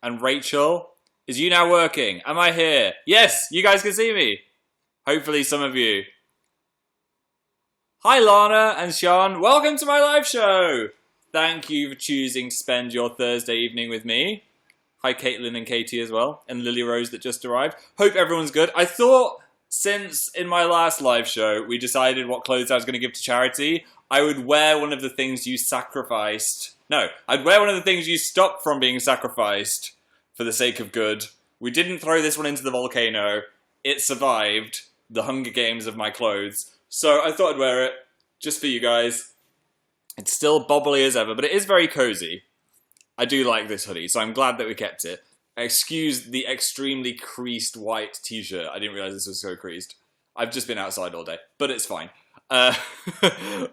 And Rachel, is you now working? Am I here? Yes, you guys can see me. Hopefully some of you. Hi Lana and Sean, welcome to my live show. Thank you for choosing to spend your Thursday evening with me. Hi Caitlin and Katie as well, and Lily Rose that just arrived. Hope everyone's good. I thought since in my last live show we decided what clothes I was going to give to charity, I would wear one of the things you sacrificed. No, I'd wear one of the things you stopped from being sacrificed for the sake of good. We didn't throw this one into the volcano. It survived the Hunger Games of my clothes. So I thought I'd wear it just for you guys. It's still bobbly as ever, but it is very cozy. I do like this hoodie, so I'm glad that we kept it. Excuse the extremely creased white t-shirt. I didn't realise this was so creased. I've just been outside all day, but it's fine.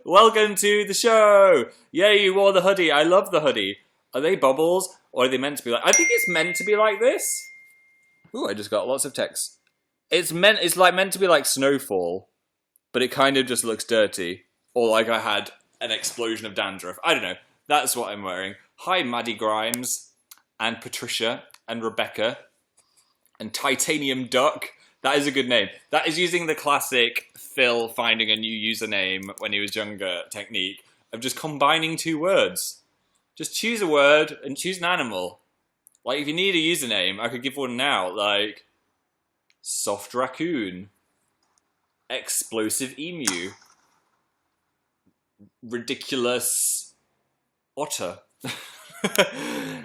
Welcome to the show! Yay, you wore the hoodie. I love the hoodie. Are they bubbles, or are they meant to be like... I think it's meant to be like this. Ooh, I just got lots of text. It's meant to be like snowfall, but it kind of just looks dirty. Or like I had an explosion of dandruff. I don't know. That's what I'm wearing. Hi, Maddie Grimes, and Patricia, and Rebecca, and Titanium Duck. That is a good name. That is using the classic Phil finding a new username when he was younger technique of just combining two words. Just choose a word and choose an animal. Like, if you need a username, I could give one now, like soft raccoon, explosive emu, ridiculous otter.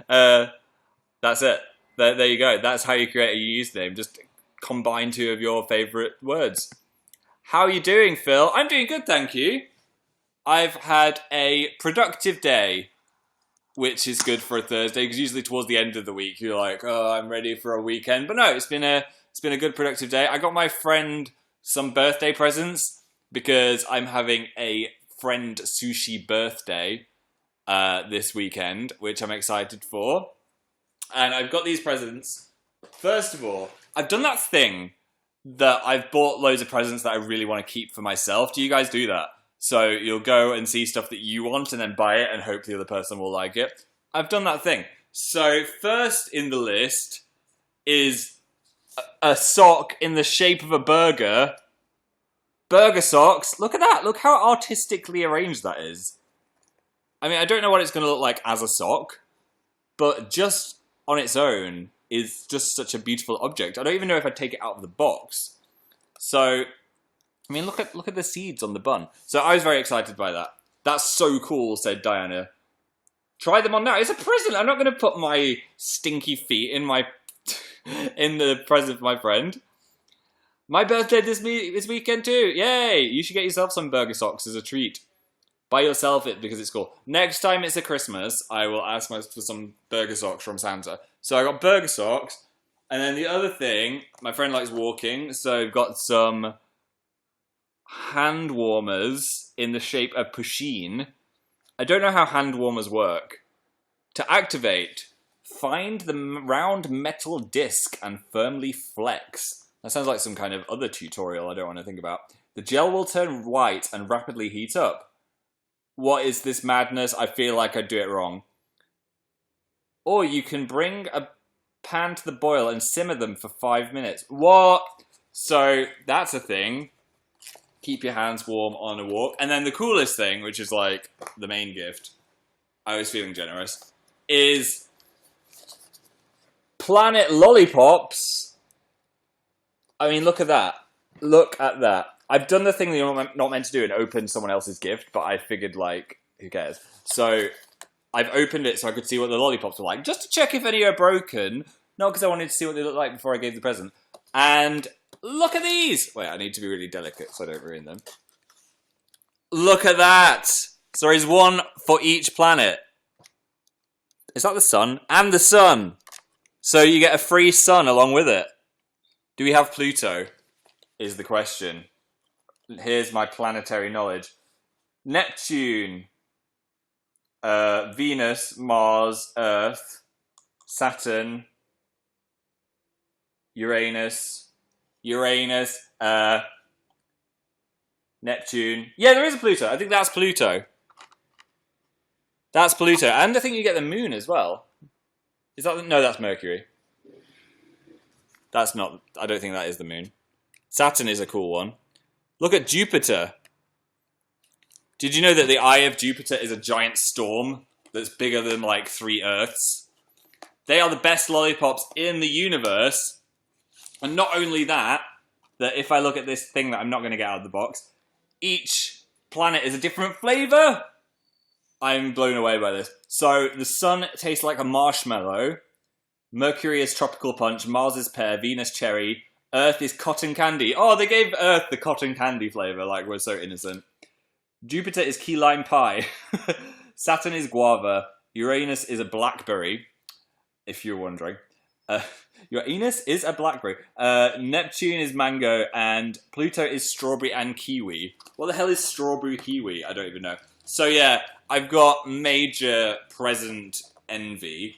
That's it. There you go. That's how you create a username. Just combine two of your favourite words. How are you doing, Phil? I'm doing good, thank you. I've had a productive day, which is good for a Thursday, because usually towards the end of the week, you're like, oh, I'm ready for a weekend. But no, it's been a good productive day. I got my friend some birthday presents, because I'm having a friend sushi birthday this weekend, which I'm excited for. And I've got these presents. First of all, I've done that thing that I've bought loads of presents that I really want to keep for myself. Do you guys do that? So you'll go and see stuff that you want and then buy it and hope the other person will like it. I've done that thing. So first in the list is a sock in the shape of a burger. Burger socks. Look at that. Look how artistically arranged that is. I mean, I don't know what it's going to look like as a sock, but just on its own is just such a beautiful object. I don't even know if I'd take it out of the box. So, I mean, look at the seeds on the bun. So I was very excited by that. That's so cool, said Diana. Try them on now. It's a present. I'm not going to put my stinky feet in my in the present for my friend. My birthday this weekend too. Yay! You should get yourself some burger socks as a treat. Buy yourself it because it's cool. Next time it's a Christmas, I will ask for some burger socks from Santa. So I got burger socks. And then the other thing, my friend likes walking, so I've got some hand warmers in the shape of pusheen. I don't know how hand warmers work. To activate, find the round metal disc and firmly flex. That sounds like some kind of other tutorial I don't want to think about. The gel will turn white and rapidly heat up. What is this madness? I feel like I'd do it wrong. Or you can bring a pan to the boil and simmer them for 5 minutes. What? So that's a thing. Keep your hands warm on a walk. And then the coolest thing, which is like the main gift, I was feeling generous, is Planet Lollipops. I mean, look at that. Look at that. I've done the thing that you're not meant to do and open someone else's gift, but I figured, like, who cares? So I've opened it so I could see what the lollipops were like, just to check if any are broken. Not because I wanted to see what they looked like before I gave the present. And look at these! Wait, I need to be really delicate so I don't ruin them. Look at that! So there is one for each planet. Is that the sun? And the sun! So you get a free sun along with it. Do we have Pluto? Is the question. Here's my planetary knowledge. Neptune, Venus, Mars, Earth, Saturn, Uranus, Neptune. Yeah, there is a Pluto. I think that's Pluto. That's Pluto. And I think you get the moon as well. Is that no? That's Mercury. That's not. I don't think that is the moon. Saturn is a cool one. Look at Jupiter. Did you know that the eye of Jupiter is a giant storm that's bigger than like 3 Earths? They are the best lollipops in the universe. And not only that, that if I look at this thing that I'm not going to get out of the box, each planet is a different flavour. I'm blown away by this. So the sun tastes like a marshmallow. Mercury is tropical punch. Mars is pear. Venus cherry. Earth is cotton candy. Oh, they gave Earth the cotton candy flavour. Like, we're so innocent. Jupiter is key lime pie. Saturn is guava. Uranus is a blackberry, if you're wondering. Uranus is a blackberry. Neptune is mango. And Pluto is strawberry and kiwi. What the hell is strawberry kiwi? I don't even know. So yeah, I've got major present envy,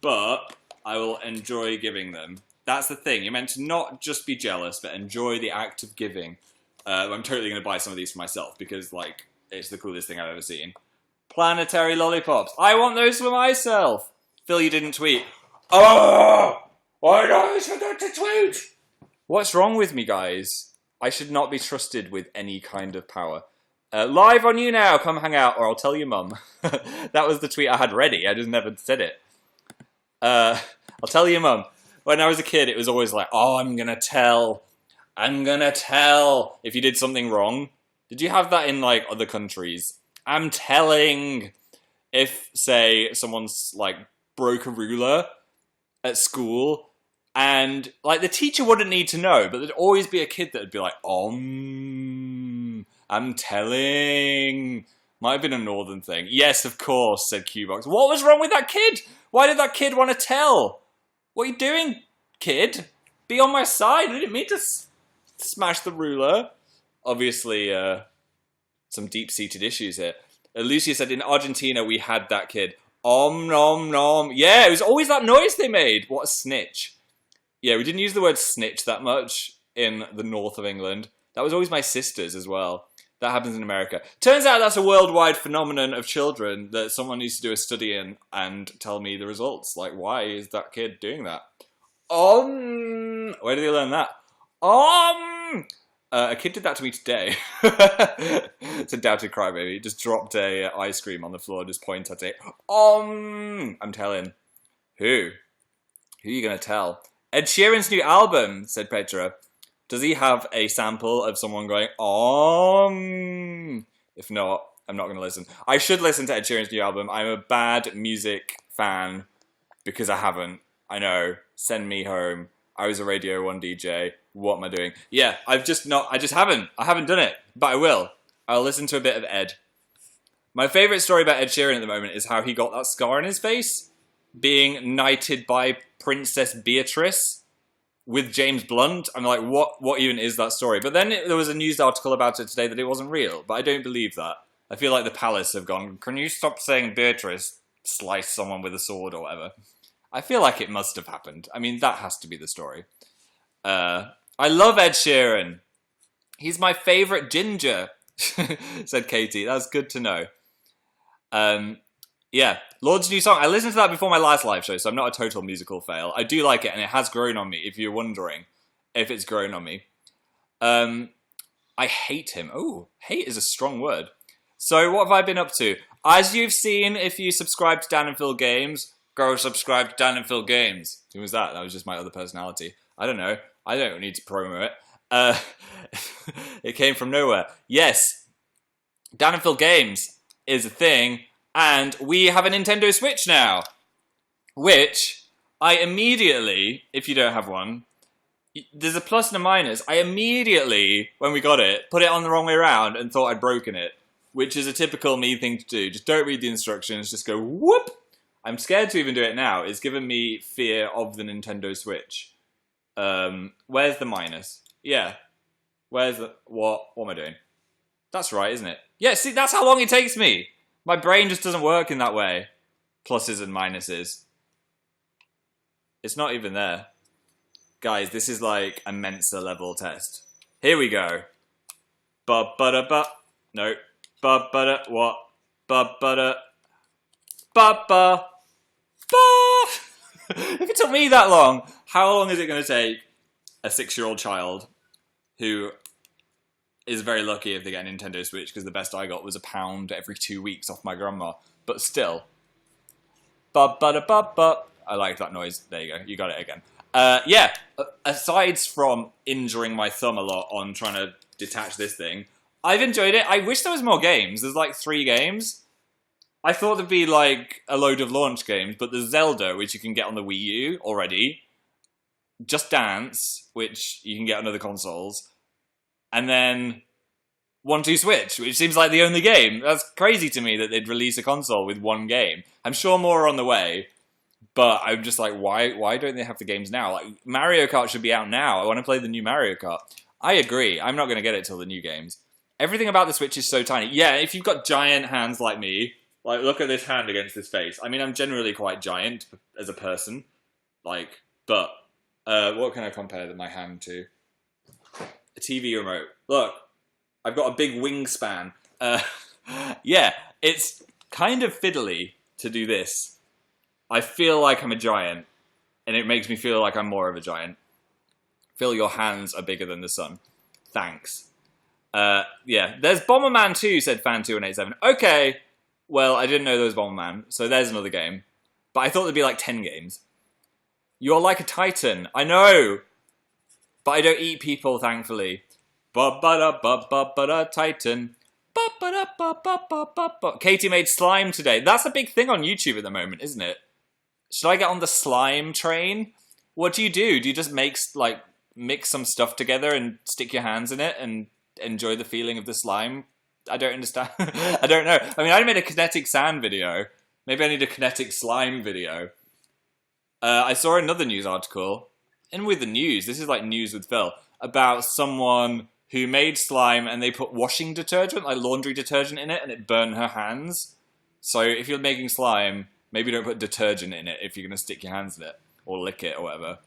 but I will enjoy giving them. That's the thing. You're meant to not just be jealous, but enjoy the act of giving. I'm totally going to buy some of these for myself because, like, it's the coolest thing I've ever seen. Planetary lollipops. I want those for myself. Phil, you didn't tweet. Oh! Why did I forget to tweet? What's wrong with me, guys? I should not be trusted with any kind of power. Live on you now. Come hang out, or I'll tell your mum. That was the tweet I had ready. I just never said it. I'll tell your mum. When I was a kid, it was always like, oh, I'm going to tell. I'm going to tell if you did something wrong. Did you have that in, like, other countries? I'm telling. If, say, someone's, like, broke a ruler at school, and, like, the teacher wouldn't need to know, but there'd always be a kid that would be like, I'm telling. Might have been a northern thing. Yes, of course, said Qbox. What was wrong with that kid? Why did that kid want to tell? What are you doing, kid? Be on my side. I didn't mean to smash the ruler. Obviously, some deep-seated issues here. Lucia said, in Argentina, we had that kid. Om nom nom. Yeah, it was always that noise they made. What a snitch. Yeah, we didn't use the word snitch that much in the north of England. That was always my sister's as well. That happens in America. Turns out that's a worldwide phenomenon of children that someone needs to do a study in and tell me the results. Like, why is that kid doing that? Where did they learn that? A kid did that to me today. It's a doubted crybaby. Just dropped a ice cream on the floor, just point at it. I'm telling. Who? Who are you going to tell? Ed Sheeran's new album, said Petra. Does he have a sample of someone going, If not, I'm not going to listen. I should listen to Ed Sheeran's new album. I'm a bad music fan because I haven't. I know. Send me home. I was a Radio 1 DJ. What am I doing? Yeah, I just haven't. I haven't done it, but I will. I'll listen to a bit of Ed. My favourite story about Ed Sheeran at the moment is how he got that scar on his face, being knighted by Princess Beatrice with James Blunt. I'm like, what even is that story? But then there was a news article about it today that it wasn't real, but I don't believe that. I feel like the palace have gone, can you stop saying Beatrice sliced someone with a sword or whatever? I feel like it must have happened. I mean, that has to be the story. I love Ed Sheeran. He's my favourite ginger, said Katie. That's good to know. Yeah, Lord's new song. I listened to that before my last live show, so I'm not a total musical fail. I do like it, and it has grown on me, if you're wondering if it's grown on me. I hate him. Oh, hate is a strong word. So what have I been up to? As you've seen, if you subscribe to Dan and Phil Games, go subscribe to Dan and Phil Games. Who was that? That was just my other personality. I don't know. I don't need to promo it. It came from nowhere. Yes, Dan and Phil Games is a thing, and we have a Nintendo Switch now, which I immediately, if you don't have one, there's a plus and a minus. I immediately, when we got it, put it on the wrong way around and thought I'd broken it, which is a typical me thing to do. Just don't read the instructions, just go whoop. I'm scared to even do it now. It's given me fear of the Nintendo Switch. Where's the minus? Yeah. Where's the... What am I doing? That's right, isn't it? Yeah, see, that's how long it takes me. My brain just doesn't work in that way. Pluses and minuses. It's not even there. Guys, this is like a Mensa level test. Here we go. Ba-ba-da-ba. No. Ba-ba-da. What? Ba-ba-da. Ba-ba. Ba. If it took me that long, how long is it going to take a 6-year-old child who is very lucky if they get a Nintendo Switch, because the best I got was £1 every 2 weeks off my grandma. But still. Ba-ba-da-ba-ba. I like that noise. There you go. You got it again. Yeah, aside from injuring my thumb a lot on trying to detach this thing, I've enjoyed it. I wish there was more games. There's like 3 games. I thought there'd be like a load of launch games, but there's Zelda, which you can get on the Wii U already. Just Dance, which you can get on other consoles. And then 1-2 Switch, which seems like the only game. That's crazy to me that they'd release a console with 1 game. I'm sure more are on the way, but I'm just like, why don't they have the games now? Like, Mario Kart should be out now. I want to play the new Mario Kart. I agree. I'm not going to get it till the new games. Everything about the Switch is so tiny. Yeah, if you've got giant hands like me, like, look at this hand against this face. I mean, I'm generally quite giant as a person. Like, but what can I compare my hand to? A TV remote. Look, I've got a big wingspan. Yeah, it's kind of fiddly to do this. I feel like I'm a giant, and it makes me feel like I'm more of a giant. Phil, your hands are bigger than the sun. Thanks. Yeah, there's Bomberman 2, said Fan2187. Okay, well, I didn't know there was Bomberman, so there's another game. But I thought there'd be like 10 games. You're like a titan. I know! But I don't eat people, thankfully. Ba-ba-da-ba-ba-ba-da, Titan. Ba-ba-da-ba-ba-ba-ba-ba. Katie made slime today. That's a big thing on YouTube at the moment, isn't it? Should I get on the slime train? What do? Do you just mix some stuff together and stick your hands in it and enjoy the feeling of the slime? I don't understand. I don't know. I mean, I made a kinetic sand video. Maybe I need a kinetic slime video. I saw another news article, and with the news, this is like News with Phil, about someone who made slime and they put washing detergent, like laundry detergent in it, and it burned her hands. So if you're making slime, maybe don't put detergent in it if you're going to stick your hands in it, or lick it, or whatever.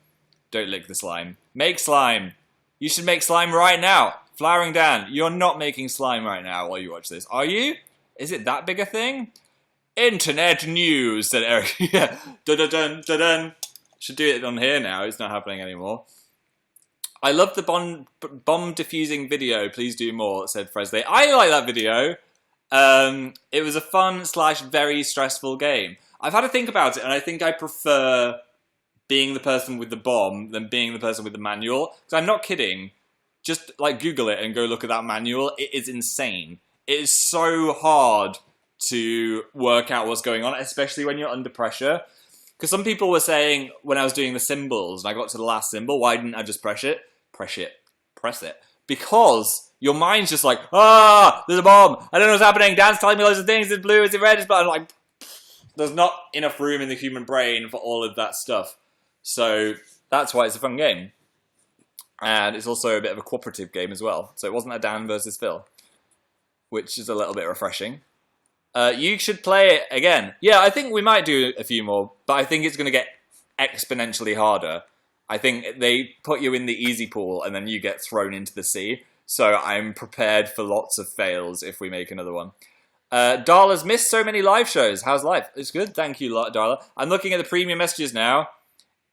Don't lick the slime. Make slime! You should make slime right now! Flowering Dan, you're not making slime right now while you watch this, are you? Is it that big a thing? Internet news, said Eric. Yeah. Dun-dun-dun, dun-dun. Should do it on here now, it's not happening anymore. I love the bomb defusing video, please do more, said Fresley. I like that video. It was a fun / very stressful game. I've had to think about it, and I think I prefer being the person with the bomb than being the person with the manual. Because I'm not kidding. Just like Google it and go look at that manual. It is insane. It is so hard to work out what's going on, especially when you're under pressure. Because some people were saying when I was doing the symbols and I got to the last symbol, why didn't I just press it? Press it. Because your mind's just like, there's a bomb. I don't know what's happening. Dan's telling me loads of things. Is it blue? Is it red? But I'm like, there's not enough room in the human brain for all of that stuff. So that's why it's a fun game. And it's also a bit of a cooperative game as well. So it wasn't a Dan versus Phil, which is a little bit refreshing. You should play it again. Yeah, I think we might do a few more, but I think it's going to get exponentially harder. I think they put you in the easy pool and then you get thrown into the sea. So I'm prepared for lots of fails if we make another one. Darla's missed so many live shows. How's life? It's good, thank you, Darla. I'm looking at the premium messages now.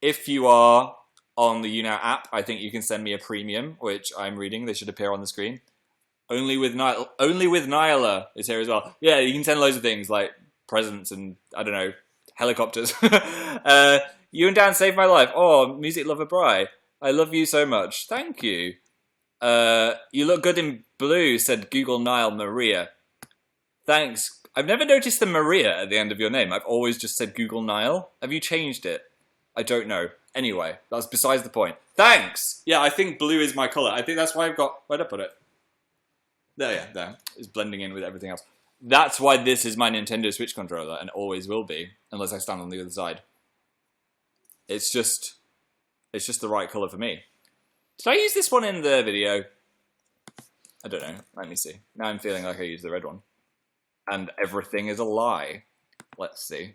If you are on the YouNow app, I think you can send me a premium, which I'm reading. They should appear on the screen. Only with Nyla is here as well. Yeah, you can send loads of things like presents and, I don't know, helicopters. You and Dan saved my life. Oh, music lover Bri. I love you so much. Thank you. You look good in blue, said Google Nile Maria. Thanks. I've never noticed the Maria at the end of your name. I've always just said Google Nile. Have you changed it? I don't know. Anyway, that's besides the point. Thanks! Yeah, I think blue is my colour. I think that's why I've got... Where'd I put it? There. It's blending in with everything else. That's why this is my Nintendo Switch controller, and always will be, unless I stand on the other side. It's just the right colour for me. Did I use this one in the video? I don't know. Let me see. Now I'm feeling like I used the red one. And everything is a lie. Let's see.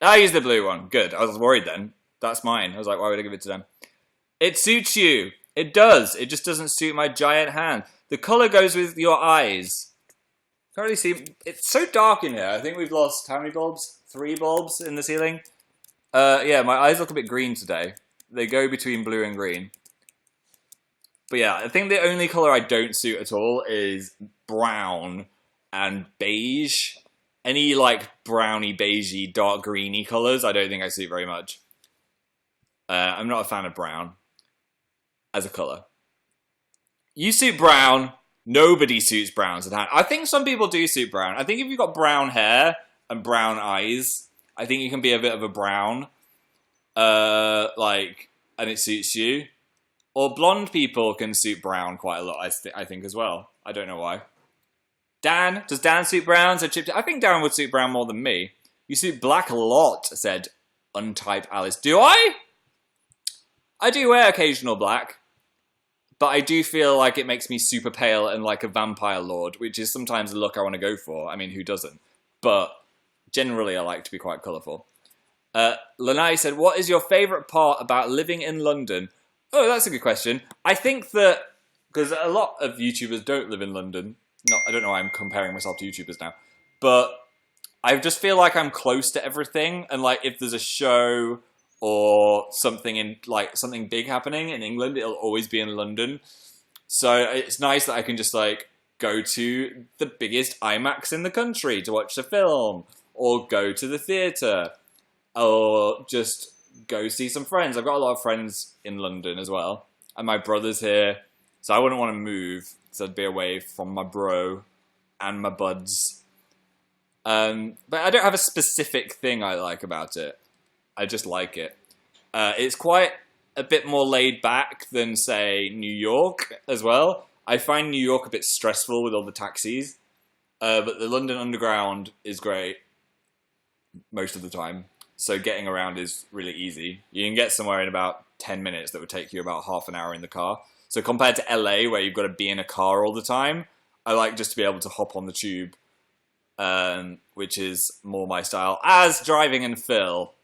I used the blue one. Good. I was worried then. That's mine. I was like, why would I give it to them? It suits you. It does. It just doesn't suit my giant hand. The colour goes with your eyes. Can't really see. It's so dark in here. I think we've lost how many bulbs? 3 bulbs in the ceiling. Yeah, my eyes look a bit green today. They go between blue and green. But yeah, I think the only colour I don't suit at all is brown and beige. Any, like, browny, beigey, dark greeny colours, I don't think I suit very much. I'm not a fan of brown as a colour. You suit brown. Nobody suits brown as a tan. I think some people do suit brown. I think if you've got brown hair and brown eyes, I think you can be a bit of a brown. And it suits you. Or blonde people can suit brown quite a lot, I think, as well. I don't know why. Dan? Does Dan suit brown? Said Chip. I think Dan would suit brown more than me. You suit black a lot, said Untyped Alice. Do I? I do wear occasional black. But I do feel like it makes me super pale and like a vampire lord, which is sometimes the look I want to go for. I mean, who doesn't? But generally, I like to be quite colourful. Lanai said, what is your favourite part about living in London? Oh, that's a good question. I think that, because a lot of YouTubers don't live in London. I don't know why I'm comparing myself to YouTubers now. But I just feel like I'm close to everything. And like, if there's a show or something big happening in England, it'll always be in London. So it's nice that I can just like go to the biggest IMAX in the country to watch the film, or go to the theatre, or just go see some friends. I've got a lot of friends in London as well, and my brother's here, so I wouldn't want to move, so I'd be away from my bro and my buds. But I don't have a specific thing I like about it. I just like it. It's quite a bit more laid back than, say, New York as well. I find New York a bit stressful with all the taxis, but the London Underground is great most of the time. So getting around is really easy. You can get somewhere in about 10 minutes that would take you about half an hour in the car. So compared to LA, where you've got to be in a car all the time, I like just to be able to hop on the tube, which is more my style. As driving and Phil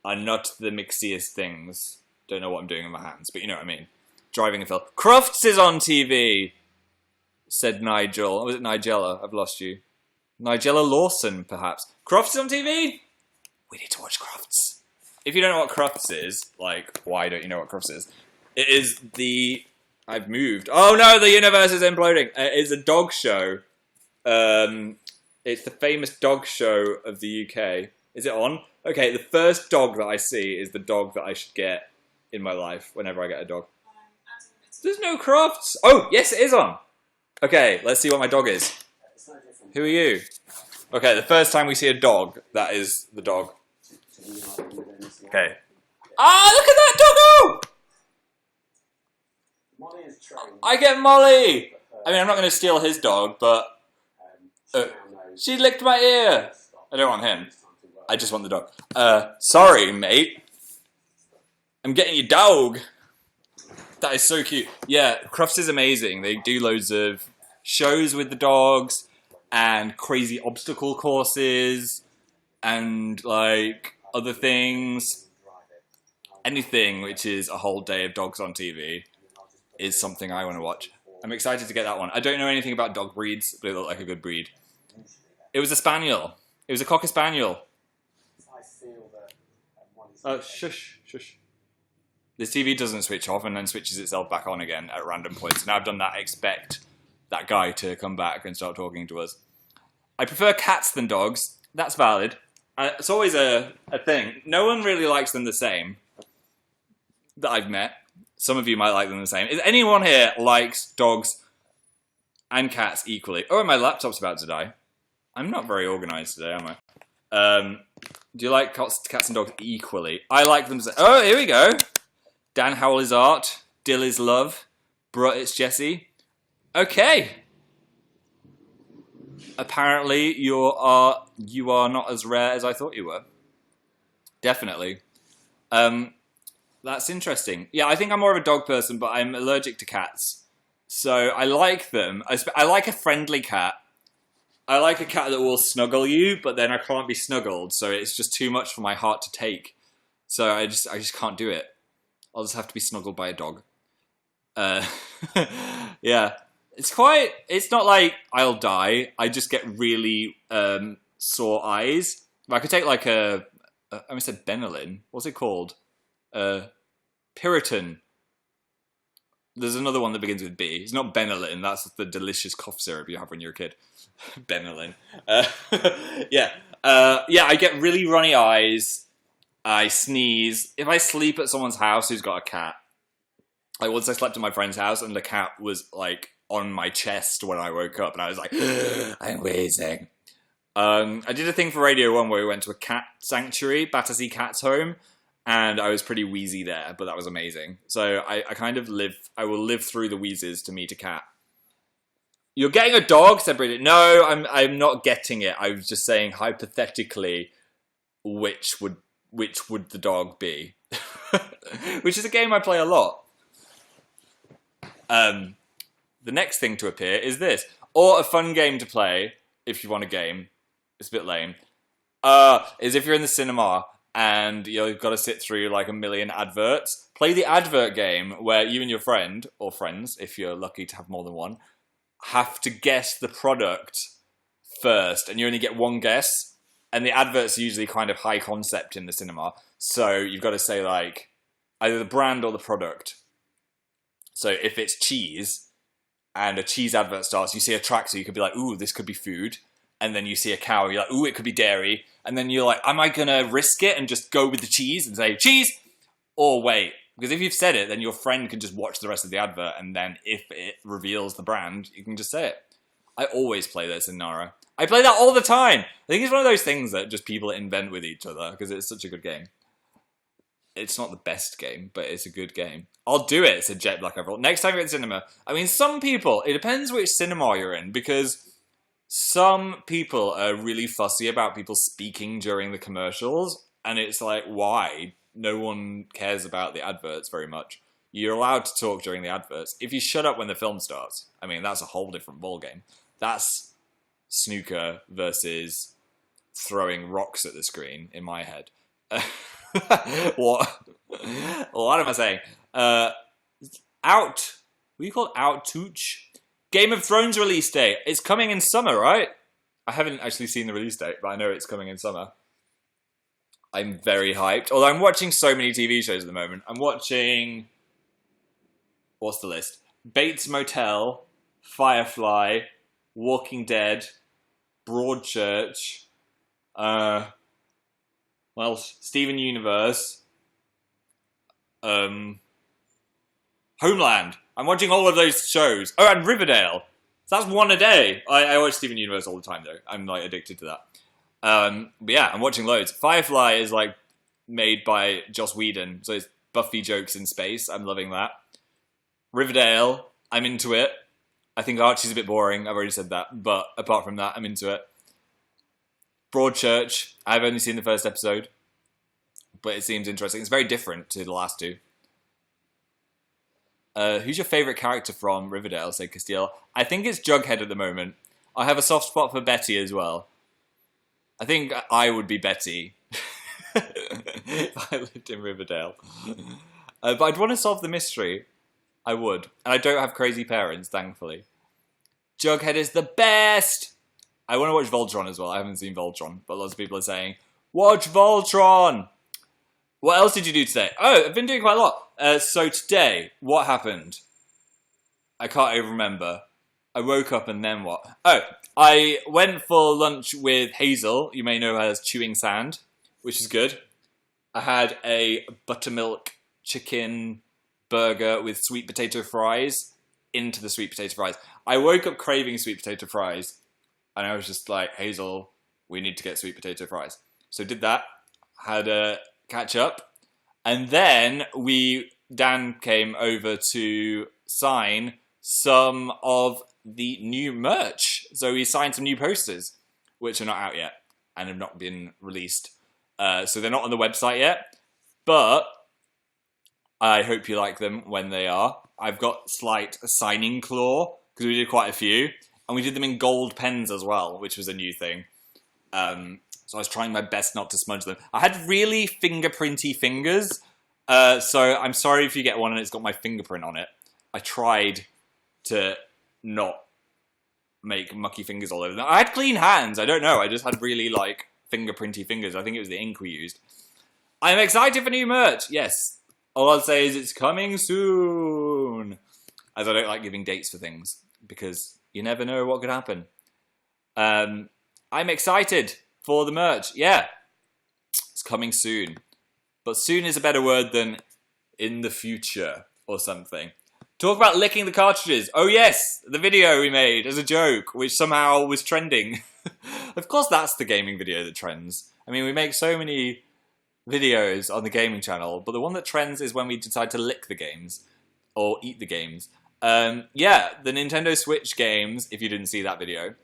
are not the mixiest things. Don't know what I'm doing with my hands, but you know what I mean. Driving and Phil. Crufts is on TV, said Nigel. Or was it Nigella? I've lost you. Nigella Lawson, perhaps. Crufts is on TV? We need to watch Crufts. If you don't know what Crufts is, like, why don't you know what Crufts is? It is the... I've moved. Oh no, the universe is imploding. It's a dog show. It's the famous dog show of the UK. Is it on? Okay, the first dog that I see is the dog that I should get in my life whenever I get a dog. There's no Crufts. Oh, yes, it is on. Okay, let's see what my dog is. Who are you? Okay, the first time we see a dog, that is the dog. Okay. Ah, look at that doggo! I get Molly! I mean, I'm not going to steal his dog, but... she licked my ear! I don't want him. I just want the dog. Sorry, mate. I'm getting your dog. That is so cute. Yeah, Crufts is amazing. They do loads of shows with the dogs and crazy obstacle courses and, like, other things. Anything which is a whole day of dogs on TV is something I want to watch. I'm excited to get that one. I don't know anything about dog breeds, but it looked like a good breed. It was a spaniel. It was a cocker spaniel. Oh, shush, shush. The TV doesn't switch off and then switches itself back on again at random points. Now I've done that, I expect that guy to come back and start talking to us. I prefer cats than dogs. That's valid. It's always a thing. No one really likes them the same that I've met. Some of you might like them the same. Is anyone here likes dogs and cats equally? Oh, my laptop's about to die. I'm not very organised today, am I? Do you like cats and dogs equally? I like them. Oh, here we go. Dan Howell is art. Dill is love. Bruh, it's Jesse. Okay. Apparently, you are not as rare as I thought you were. Definitely. That's interesting. Yeah, I think I'm more of a dog person, but I'm allergic to cats. So I like them. I like a friendly cat. I like a cat that will snuggle you, but then I can't be snuggled, so it's just too much for my heart to take. So I just can't do it. I'll just have to be snuggled by a dog. Yeah. It's not like I'll die. I just get really sore eyes. I could take like a I said Benylin. What's it called? Piriton. There's another one that begins with B. It's not Benylin. That's the delicious cough syrup you have when you're a kid. Benylin. Yeah. Yeah, I get really runny eyes. I sneeze. If I sleep at someone's house who's got a cat, like once I slept at my friend's house and the cat was like on my chest when I woke up and I was like, I'm wheezing. I did a thing for Radio 1 where we went to a cat sanctuary, Battersea Cat's Home, and I was pretty wheezy there, but that was amazing. So I will live through the wheezes to meet a cat. You're getting a dog, said Bridget. No, I'm not getting it. I was just saying hypothetically, which would the dog be? Which is a game I play a lot. The next thing to appear is this. Or a fun game to play, if you want a game. It's a bit lame. Is if you're in the cinema and you've got to sit through like a million adverts, play the advert game where you and your friend, or friends, if you're lucky to have more than one, have to guess the product first, and you only get one guess, and the advert's usually kind of high concept in the cinema, so you've got to say like either the brand or the product. So if it's cheese, and a cheese advert starts, you see a track, so you could be like, ooh, this could be food, and then you see a cow, you're like, ooh, it could be dairy, and then you're like, am I gonna risk it and just go with the cheese and say, cheese? Or wait, because if you've said it, then your friend can just watch the rest of the advert, and then if it reveals the brand, you can just say it. I always play this in Nara. I play that all the time. I think it's one of those things that just people invent with each other, because it's such a good game. It's not the best game, but it's a good game. I'll do it, said Jet Black Overall. Next time you're at cinema. I mean, some people, it depends which cinema you're in, because some people are really fussy about people speaking during the commercials, and it's like, why? No one cares about the adverts very much. You're allowed to talk during the adverts. If you shut up when the film starts, I mean, that's a whole different ballgame. That's snooker versus throwing rocks at the screen in my head. What am I saying? What do you call it? Outtouch? Game of Thrones release date. It's coming in summer, right? I haven't actually seen the release date, but I know it's coming in summer. I'm very hyped. Although I'm watching so many TV shows at the moment. I'm watching... What's the list? Bates Motel, Firefly, Walking Dead, Broadchurch, Steven Universe, Homeland. I'm watching all of those shows. Oh, and Riverdale. So that's one a day. I watch Steven Universe all the time, though. I'm like addicted to that. But yeah, I'm watching loads. Firefly is like made by Joss Whedon, so it's Buffy jokes in space. I'm loving that. Riverdale, I'm into it. I think Archie's a bit boring. I've already said that, but apart from that, I'm into it. Broadchurch, I've only seen the first episode, but it seems interesting. It's very different to the last two. Who's your favourite character from Riverdale, said Castile? I think it's Jughead at the moment. I have a soft spot for Betty as well. I think I would be Betty if I lived in Riverdale. But I'd want to solve the mystery. I would. And I don't have crazy parents, thankfully. Jughead is the best! I want to watch Voltron as well. I haven't seen Voltron, but lots of people are saying, watch Voltron! What else did you do today? Oh, I've been doing quite a lot. So today, what happened? I can't even remember. I woke up and then what? Oh, I went for lunch with Hazel. You may know her as Chewing Sand, which is good. I had a buttermilk chicken burger with sweet potato fries into the sweet potato fries. I woke up craving sweet potato fries, and I was just like, Hazel, we need to get sweet potato fries. So did that, had a catch up, and then Dan came over to sign some of the new merch. So we signed some new posters, which are not out yet and have not been released. So they're not on the website yet, but I hope you like them when they are. I've got slight signing claw, because we did quite a few, and we did them in gold pens as well, which was a new thing. So I was trying my best not to smudge them. I had really fingerprinty fingers, so I'm sorry if you get one and it's got my fingerprint on it. I tried to not make mucky fingers all over them. I had clean hands, I don't know, I just had really, fingerprinty fingers. I think it was the ink we used. I'm excited for new merch. Yes. All I'll say is it's coming soon. As I don't like giving dates for things because you never know what could happen. I'm excited for the merch. Yeah. It's coming soon. But soon is a better word than in the future or something. Talk about licking the cartridges. Oh yes, the video we made as a joke, which somehow was trending. Of course that's the gaming video that trends. I mean, we make so many videos on the gaming channel, but the one that trends is when we decide to lick the games. Or eat the games. Yeah, the Nintendo Switch games, if you didn't see that video,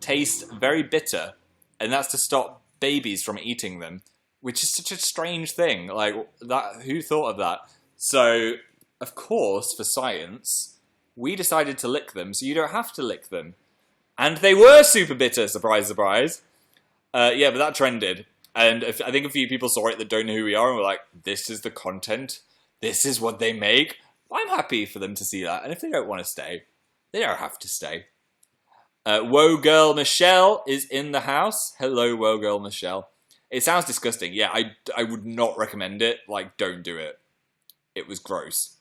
taste very bitter. And that's to stop babies from eating them. Which is such a strange thing. Like, that, who thought of that? So, of course, for science, we decided to lick them, so you don't have to lick them. And they were super bitter, surprise, surprise. Yeah, but that trended. And I think a few people saw it that don't know who we are and were like, this is the content? This is what they make? I'm happy for them to see that. And if they don't want to stay, they don't have to stay. Woe Girl Michelle is in the house. Hello, Woe Girl Michelle. It sounds disgusting. Yeah, I would not recommend it. Like, don't do it. It was gross.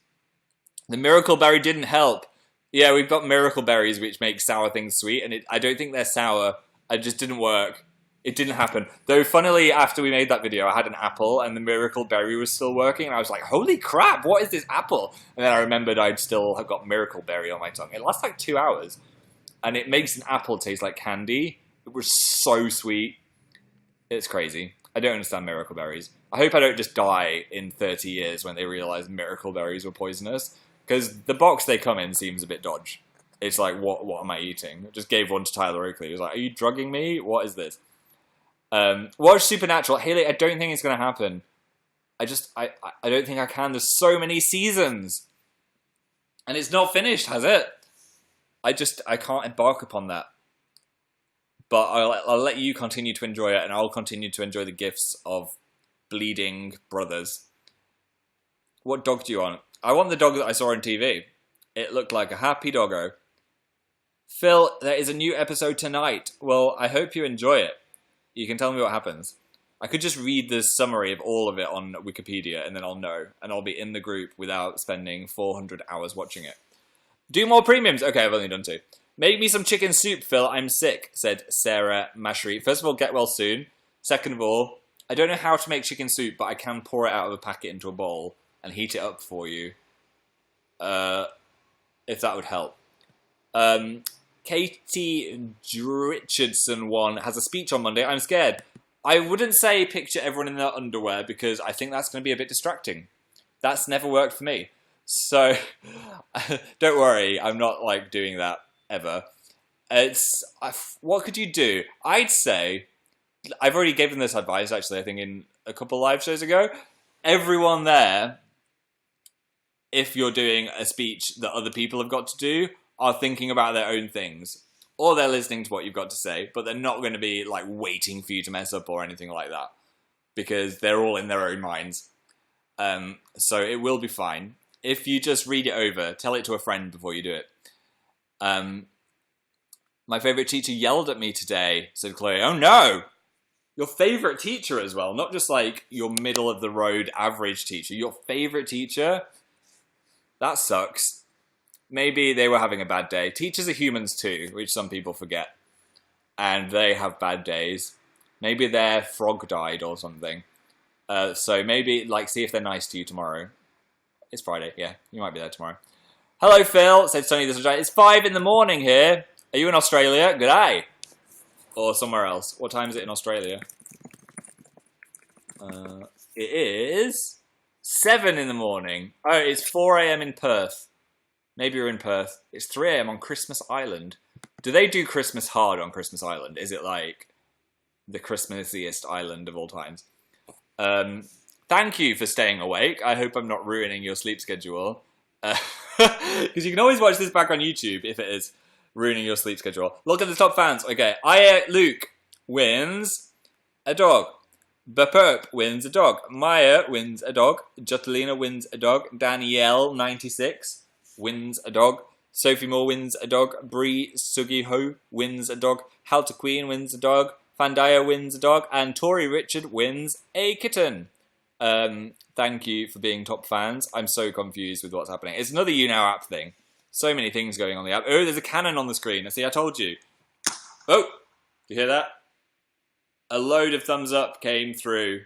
The Miracle Berry didn't help. Yeah, we've got Miracle Berries, which make sour things sweet, and I don't think they're sour. It just didn't work. It didn't happen. Though, funnily, after we made that video, I had an apple, and the Miracle Berry was still working, and I was like, holy crap, what is this apple? And then I remembered I'd still have got Miracle Berry on my tongue. It lasts like 2 hours, and it makes an apple taste like candy. It was so sweet. It's crazy. I don't understand Miracle Berries. I hope I don't just die in 30 years when they realise Miracle Berries were poisonous. Because the box they come in seems a bit dodge. It's like, what am I eating? I just gave one to Tyler Oakley. He was like, are you drugging me? What is this? Watch Supernatural. Haley, I don't think it's going to happen. I don't think I can. There's so many seasons. And it's not finished, has it? I can't embark upon that. But I'll let you continue to enjoy it, and I'll continue to enjoy the gifts of bleeding brothers. What dog do you want? I want the dog that I saw on TV. It looked like a happy doggo. Phil, there is a new episode tonight. Well, I hope you enjoy it. You can tell me what happens. I could just read the summary of all of it on Wikipedia, and then I'll know. And I'll be in the group without spending 400 hours watching it. Do more premiums. Okay, I've only done 2. Make me some chicken soup, Phil. I'm sick, said Sarah Mashri. First of all, get well soon. Second of all, I don't know how to make chicken soup, but I can pour it out of a packet into a bowl and heat it up for you. If that would help. Katie Richardson one has a speech on Monday. I'm scared. I wouldn't say picture everyone in their underwear because I think that's going to be a bit distracting. That's never worked for me. So, don't worry. I'm not like doing that ever. What could you do? I'd say, I've already given this advice actually, I think in a couple live shows ago. Everyone there, if you're doing a speech that other people have got to do, are thinking about their own things. Or they're listening to what you've got to say, but they're not going to be like waiting for you to mess up or anything like that. Because they're all in their own minds. So it will be fine. If you just read it over, tell it to a friend before you do it. My favourite teacher yelled at me today, said Chloe. Oh no! Your favourite teacher as well, not just like your middle of the road average teacher. Your favourite teacher? That sucks. Maybe they were having a bad day. Teachers are humans too, which some people forget. And they have bad days. Maybe their frog died or something. So maybe, like, see if they're nice to you tomorrow. It's Friday, yeah. You might be there tomorrow. Hello, Phil, said Sonny the Sunshine. It's 5 in the morning here. Are you in Australia? Good day. Or somewhere else. What time is it in Australia? It is 7 in the morning. Oh, it's 4 a.m. in Perth. Maybe you're in Perth. It's 3 a.m. on Christmas Island. Do they do Christmas hard on Christmas Island? Is it like the Christmasiest island of all times? Thank you for staying awake. I hope I'm not ruining your sleep schedule. Because you can always watch this back on YouTube if it is ruining your sleep schedule. Look at the top fans. Okay, Luke wins a dog. Baperp wins a dog. Maya wins a dog. Jutalina wins a dog. Danielle 96 wins a dog. Sophie Moore wins a dog. Bree Sugiho wins a dog. Halter Queen wins a dog. Fandaya wins a dog, and Tori Richard wins a kitten. Thank you for being top fans. I'm so confused with what's happening. It's another YouNow app thing. So many things going on the app. Oh, there's a cannon on the screen. See, I told you. Oh, you hear that? A load of thumbs up came through.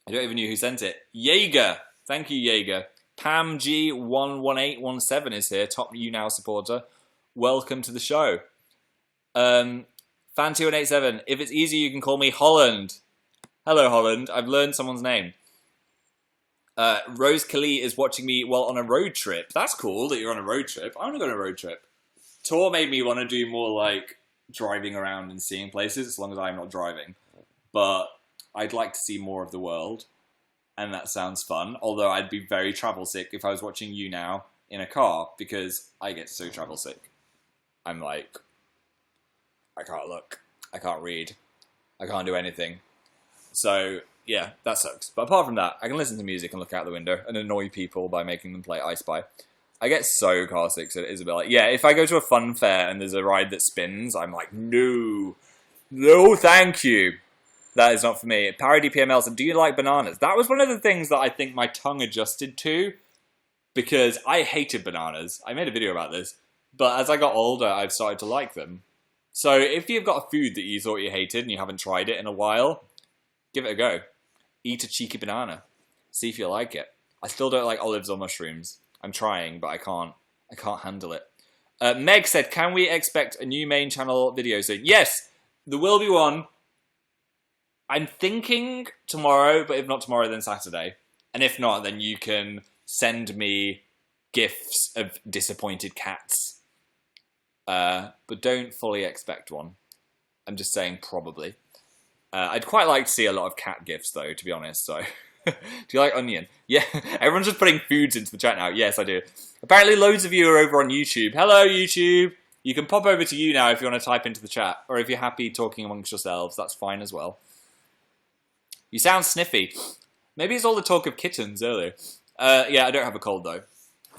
I don't even know who sent it. Jaeger. Thank you, Jaeger. Pam G11817 is here, top YouNow supporter. Welcome to the show. Fan2187, if it's easier, you can call me Holland. Hello, Holland. I've learned someone's name. Rose Kali is watching me while on a road trip. That's cool that you're on a road trip. I want to go on a road trip. Tour made me want to do more like driving around and seeing places, as long as I'm not driving. But I'd like to see more of the world, and that sounds fun. Although I'd be very travel sick if I was watching YouNow in a car, because I get so travel sick. I'm like, I can't look, I can't read, I can't do anything. So, yeah, that sucks. But apart from that, I can listen to music and look out the window and annoy people by making them play I Spy. I get so car sick, so it is a bit like, yeah, if I go to a fun fair and there's a ride that spins, I'm like, no, thank you. That is not for me. Parody PML said, do you like bananas? That was one of the things that I think my tongue adjusted to, because I hated bananas. I made a video about this. But as I got older, I've started to like them. So if you've got a food that you thought you hated and you haven't tried it in a while, give it a go. Eat a cheeky banana. See if you like it. I still don't like olives or mushrooms. I'm trying, but I can't handle it. Meg said, can we expect a new main channel video soon? Yes, there will be one. I'm thinking tomorrow, but if not tomorrow, then Saturday. And if not, then you can send me gifs of disappointed cats. But don't fully expect one. I'm just saying probably. I'd quite like to see a lot of cat gifs, though, to be honest, so... Do you like onion? Yeah, everyone's just putting foods into the chat now. Yes, I do. Apparently loads of you are over on YouTube. Hello, YouTube! You can pop over to you now if you want to type into the chat, or if you're happy talking amongst yourselves, that's fine as well. You sound sniffy. Maybe it's all the talk of kittens earlier. Yeah, I don't have a cold, though.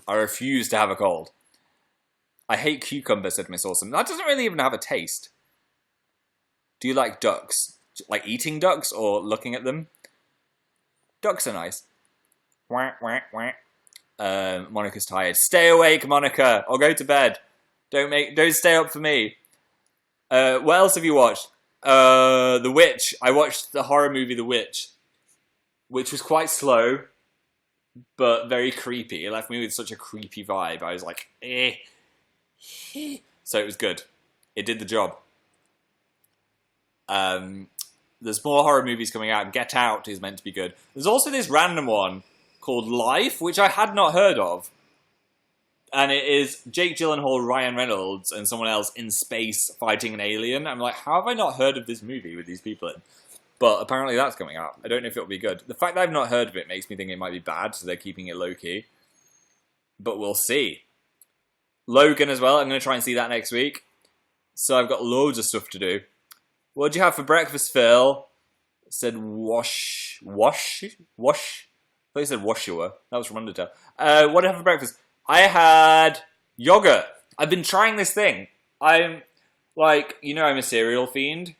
I refuse to have a cold. I hate cucumber, said Miss Awesome. That doesn't really even have a taste. Do you like ducks? Like eating ducks or looking at them? Ducks are nice. Wah, wah, wah. Monica's tired. Stay awake, Monica, or go to bed. Don't stay up for me. What else have you watched? The Witch. I watched the horror movie The Witch, which was quite slow, but very creepy. It left me with such a creepy vibe. I was like, eh. So it was good. It did the job. There's more horror movies coming out. Get Out is meant to be good. There's also this random one called Life, which I had not heard of. And it is Jake Gyllenhaal, Ryan Reynolds, and someone else in space fighting an alien. I'm like, how have I not heard of this movie with these people in? But apparently that's coming out. I don't know if it'll be good. The fact that I've not heard of it makes me think it might be bad, so they're keeping it low-key. But we'll see. Logan as well. I'm going to try and see that next week. So I've got loads of stuff to do. What'd you have for breakfast, Phil? It said wash. I thought you said washua. That was from Undertale. What did I have for breakfast? I had yogurt. I've been trying this thing. I'm, like, you know I'm a cereal fiend,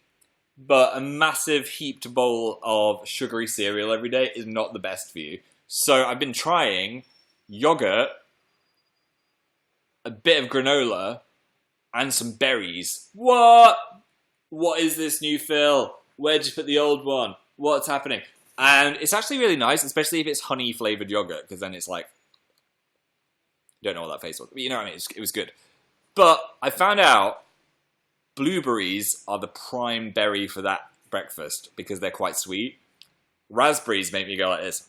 but a massive heaped bowl of sugary cereal every day is not the best for you. So I've been trying yogurt, a bit of granola, and some berries. What? What is this new Phil? Where'd you put the old one? What's happening? And it's actually really nice, especially if it's honey-flavoured yogurt, because then it's like... Don't know what that face was, but you know what I mean? It was good. But I found out blueberries are the prime berry for that breakfast, because they're quite sweet. Raspberries make me go like this.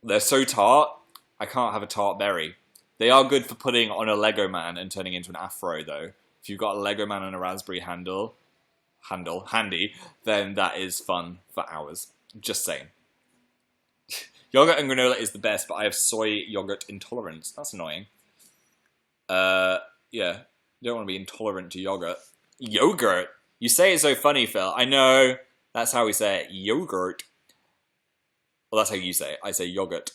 They're so tart, I can't have a tart berry. They are good for putting on a Lego man and turning into an afro, though. If you've got a Lego man and a raspberry handle handy, then that is fun for hours. Just saying. Yogurt and granola is the best, but I have soy yogurt intolerance. That's annoying. Yeah. You don't want to be intolerant to yogurt. Yogurt? You say it so funny, Phil. I know. That's how we say it. Yogurt. Well, that's how you say it. I say yogurt.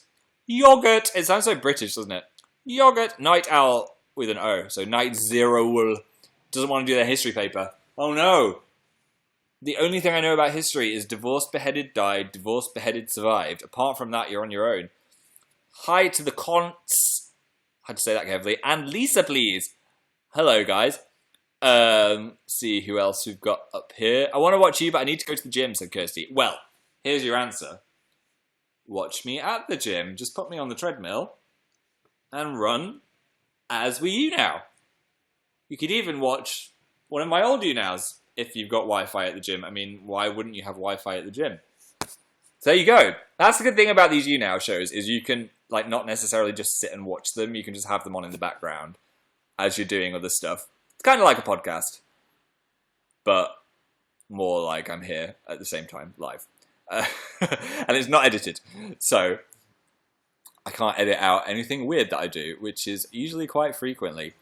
Yogurt! It sounds so British, doesn't it? Yogurt. Night owl with an O. So night zero will. Doesn't want to do their history paper. Oh no. The only thing I know about history is divorced, beheaded, died, divorced, beheaded, survived. Apart from that, you're on your own. Hi to the Conts. I had to say that carefully. And Lisa, please. Hello, guys. See who else we've got up here. I want to watch you, but I need to go to the gym, said Kirsty. Well, here's your answer. Watch me at the gym. Just put me on the treadmill and run as we you now. You could even watch one of my old you nows if you've got Wi-Fi at the gym. I mean, why wouldn't you have Wi-Fi at the gym? So there you go. That's the good thing about these you now shows is you can like not necessarily just sit and watch them. You can just have them on in the background as you're doing other stuff. It's kind of like a podcast, but more like I'm here at the same time, live. And it's not edited, so I can't edit out anything weird that I do, which is usually quite frequently.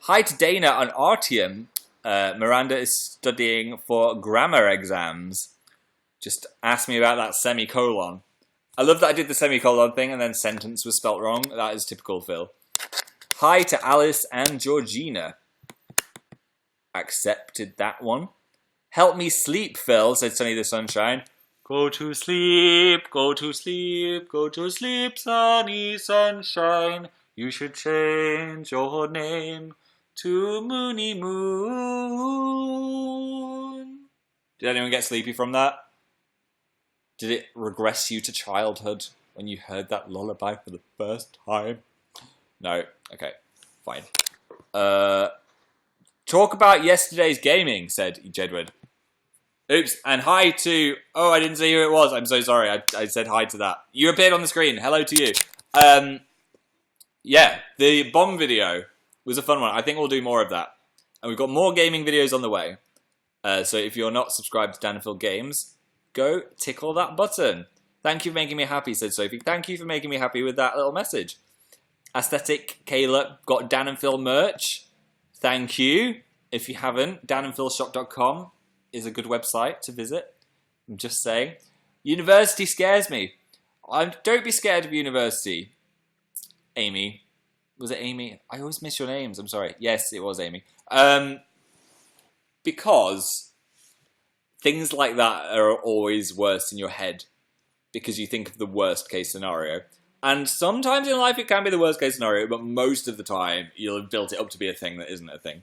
Hi to Dana on Artium. Miranda is studying for grammar exams. Just ask me about that semicolon. I love that I did the semicolon thing and then sentence was spelt wrong. That is typical Phil. Hi to Alice and Georgina. Accepted that one. Help me sleep, Phil, said Sunny the Sunshine. Go to sleep, go to sleep, go to sleep, Sunny Sunshine. You should change your name to Moony Moon. Did anyone get sleepy from that? Did it regress you to childhood when you heard that lullaby for the first time? No. Okay, fine. Talk about yesterday's gaming, said Jedward. Oops, and hi to... Oh, I didn't see who it was. I'm so sorry. I said hi to that. You appeared on the screen. Hello to you. Yeah, the bomb video was a fun one. I think we'll do more of that. And we've got more gaming videos on the way. So if you're not subscribed to Dan and Phil Games, go tickle that button. Thank you for making me happy, said Sophie. Thank you for making me happy with that little message. Aesthetic Kayla got Dan and Phil merch. Thank you. If you haven't, danandphilshop.com is a good website to visit. I'm just saying. University scares me. Don't be scared of university. Amy. Was it Amy? I always miss your names. I'm sorry. Yes, it was Amy. Because things like that are always worse in your head because you think of the worst case scenario. And sometimes in life it can be the worst case scenario, but most of the time you'll have built it up to be a thing that isn't a thing.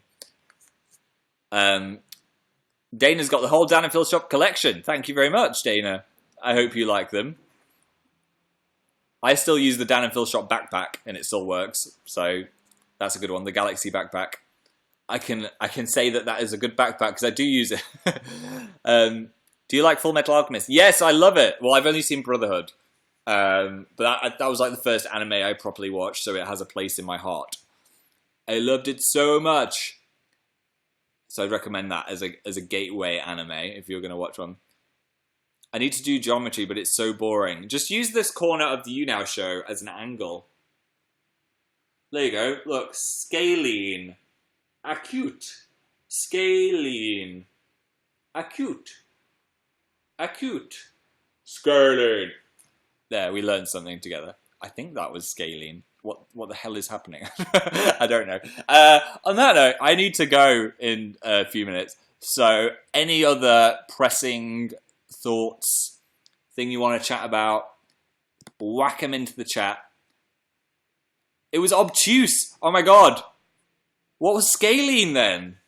Dana's got the whole Dan and Phil Shop collection. Thank you very much, Dana. I hope you like them. I still use the Dan and Phil Shop backpack, and it still works. So that's a good one. The Galaxy backpack. I can say that is a good backpack because I do use it. Do you like Full Metal Alchemist? Yes, I love it. Well, I've only seen Brotherhood, but that was like the first anime I properly watched, so it has a place in my heart. I loved it so much. So I'd recommend that as a gateway anime if you're going to watch one. I need to do geometry, but it's so boring. Just use this corner of the You Now show as an angle. There you go. Look, scalene. Acute. Scalene. Acute. Acute. Scalene. There, we learned something together. I think that was scalene. What the hell is happening? I don't know. On that note, I need to go in a few minutes. So, any other pressing thoughts, thing you want to chat about, whack them into the chat. It was obtuse. Oh my god. What was scalene then?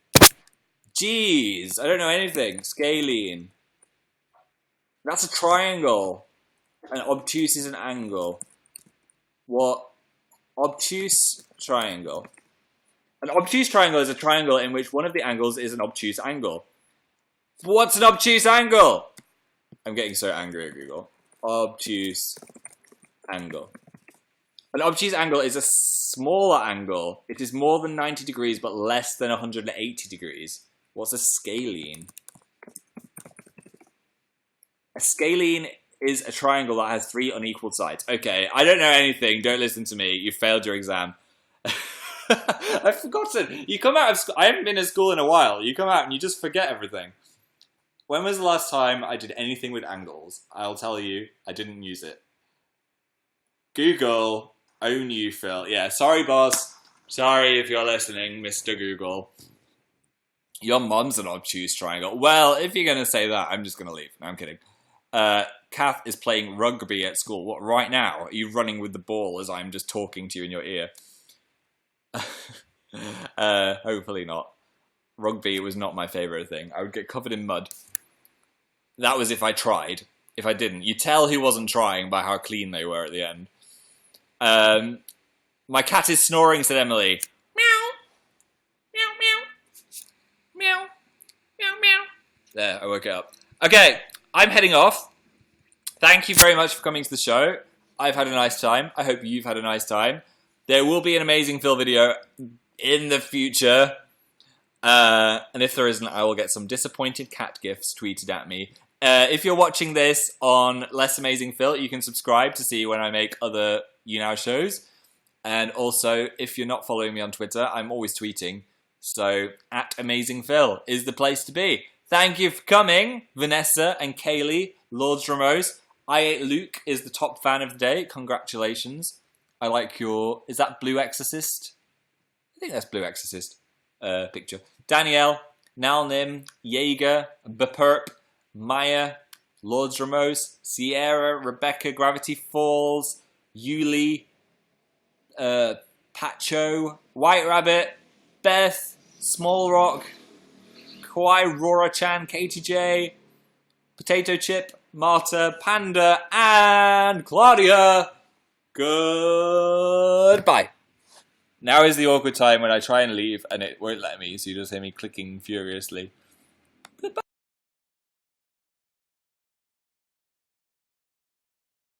Jeez, I don't know anything. Scalene. That's a triangle. And obtuse is an angle. What? Obtuse triangle. An obtuse triangle is a triangle in which one of the angles is an obtuse angle. What's an obtuse angle? I'm getting so angry at Google. Obtuse angle. An obtuse angle is a smaller angle. It is more than 90 degrees but less than 180 degrees. What's a scalene? A scalene is a triangle that has 3 unequal sides. Okay, I don't know anything. Don't listen to me. You failed your exam. I've forgotten. You come out of school. I haven't been at school in a while. You come out and you just forget everything. When was the last time I did anything with angles? I'll tell you, I didn't use it. Google, own you, Phil. Yeah, sorry, boss. Sorry if you're listening, Mr. Google. Your mom's an obtuse triangle. Well, if you're going to say that, I'm just going to leave. No, I'm kidding. Kath is playing rugby at school. What, right now? Are you running with the ball as I'm just talking to you in your ear? Hopefully not. Rugby was not my favourite thing. I would get covered in mud. That was if I tried. If I didn't. You tell who wasn't trying by how clean they were at the end. My cat is snoring, said Emily. Meow. Meow, meow. Meow. Meow, meow. There, I woke it up. Okay, I'm heading off. Thank you very much for coming to the show. I've had a nice time. I hope you've had a nice time. There will be an Amazing Phil video in the future. And if there isn't, I will get some disappointed cat gifs tweeted at me. If you're watching this on LessAmazingPhil, you can subscribe to see when I make other YouNow shows. And also, if you're not following me on Twitter, I'm always tweeting. So, @AmazingPhil is the place to be. Thank you for coming, Vanessa and Kaylee, Lords Ramos. I Ate Luke is the top fan of the day. Congratulations. I like your... Is that Blue Exorcist? I think that's Blue Exorcist picture. Danielle, Nalnim, Jaeger, Bperp, Maya, Lords Ramos, Sierra, Rebecca, Gravity Falls, Yuli, Pacho, White Rabbit, Beth, Small Rock, Kawhi, Rora-chan, Katie J, Potato Chip, Marta, Panda, and Claudia. Goodbye. Now is the awkward time when I try and leave and it won't let me, so you just hear me clicking furiously.